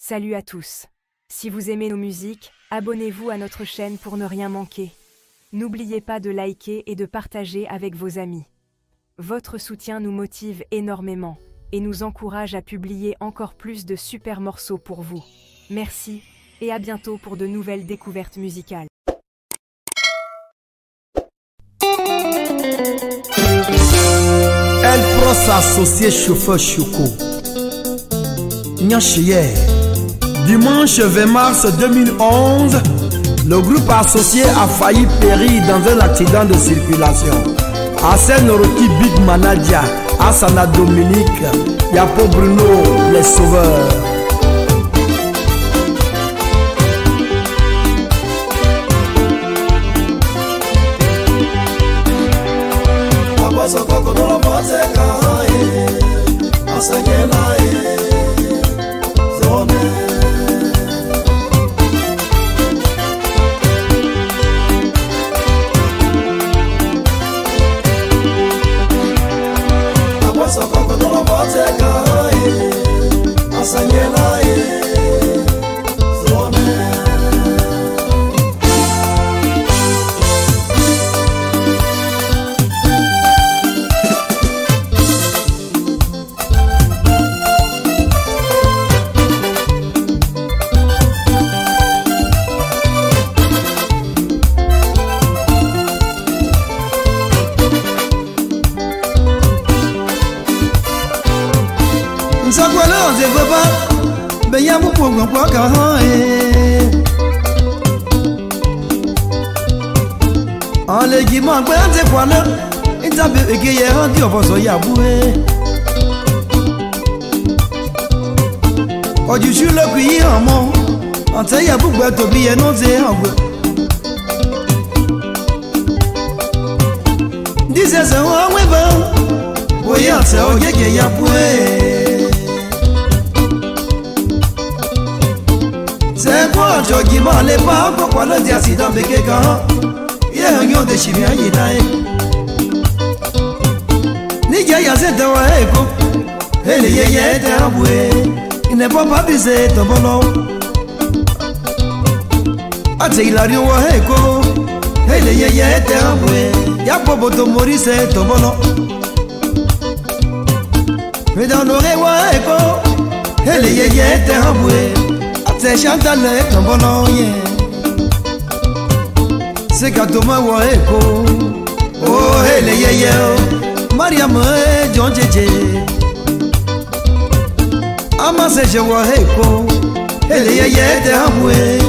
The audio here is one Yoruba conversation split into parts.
Salut à tous. Si vous aimez nos musiques, abonnez-vous à notre chaîne pour ne rien manquer. N'oubliez pas de liker et de partager avec vos amis. Votre soutien nous motive énormément et nous encourage à publier encore plus de super morceaux pour vous. Merci et à bientôt pour de nouvelles découvertes musicales. Elle prend s'associer chauffeur Choco. Nyachier. Dimanche 20 mars 2011, le groupe associé a failli périr dans un accident de circulation. Asen Roti Big Manadia, Asana Dominique, Yapo Bruno, les sauveurs. En léguement, c'est quoi là? Il t'a vu que hier on dit on va se yabouer. Oh, du chou le cuit en mon, on t'a yabou quoi to bien non c'est en quoi. Disais ça on ouais bon, oui on sait ok que yabouer. C'est quoi tu m'en les pas pourquoi le dire si dans béqué quand? Yon de chimia yinae Nija ya zete wa eko Hele ye ye te abwe Ine papa bise tombolo Ate ilario wa eko Hele ye ye te abwe Ya popo to morise tombolo Medanore wa eko Hele ye ye te abwe Ate chantale tombolo ye C'est Katoma wa eko Oh hele ye ye Mariam John Jeje Ama se je wa eko Hele ye ye te hamwe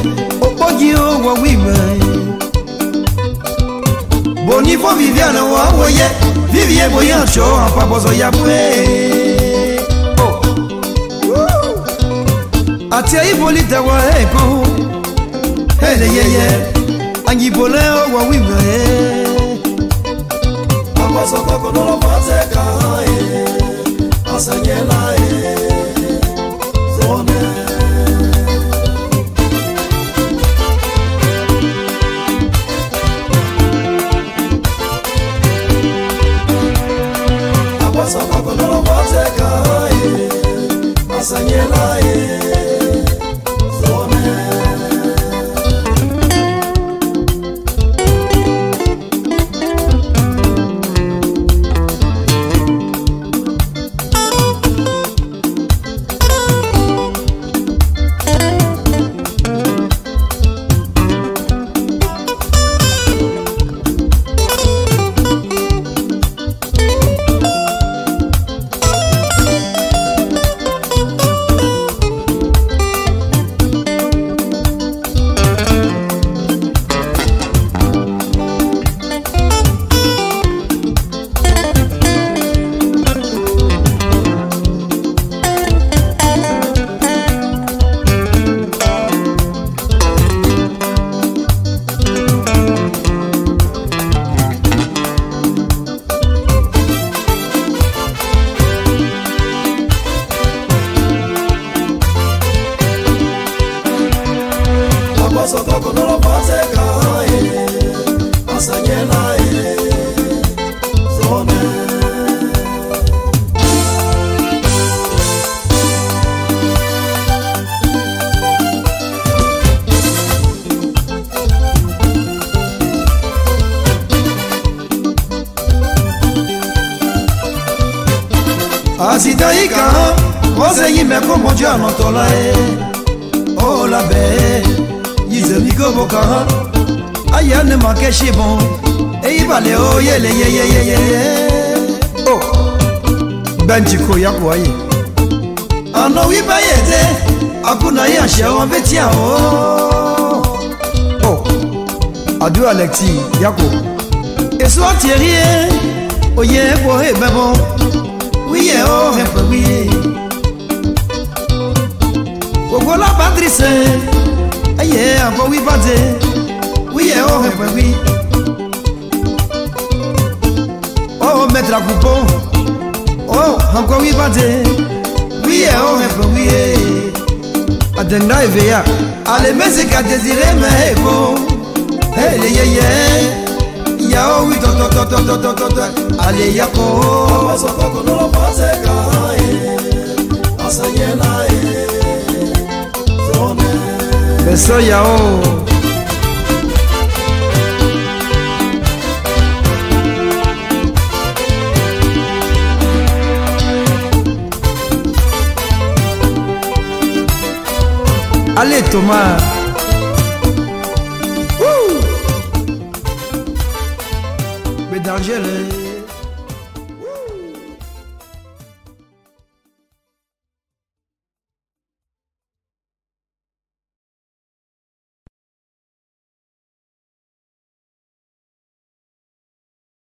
Opogi o wa wime Boni fo Viviane wa woye Vivien boyan show Apa bozo ya bwe Oh Atia Ibolita wa eko Hele ye ye Angi bole wa wime Abaso koko no lo fase kae Asanyela Zone Abaso koko no lo fase kae Asanyela accident ika ozengi meko mon Dieu anotola oh la belle yizemi koboka ayane makeshi bon eibale oh yele oh benjiko yakwaye ano wibayete akuna yashe onvetia oh adu Alexi yako eso Thierry oye bo e bebo oui oh repe oui ogola Patrice aye encore oui bade oui oh repe oui oh mettre à coupon oh encore oui bade oui oh repe oui adenda eveya allez mais c'est qu'à désirer mais bon hey les yeye yao oui to allez yako masoko no paseka asayela zone beso yao allez Thomas Bédangele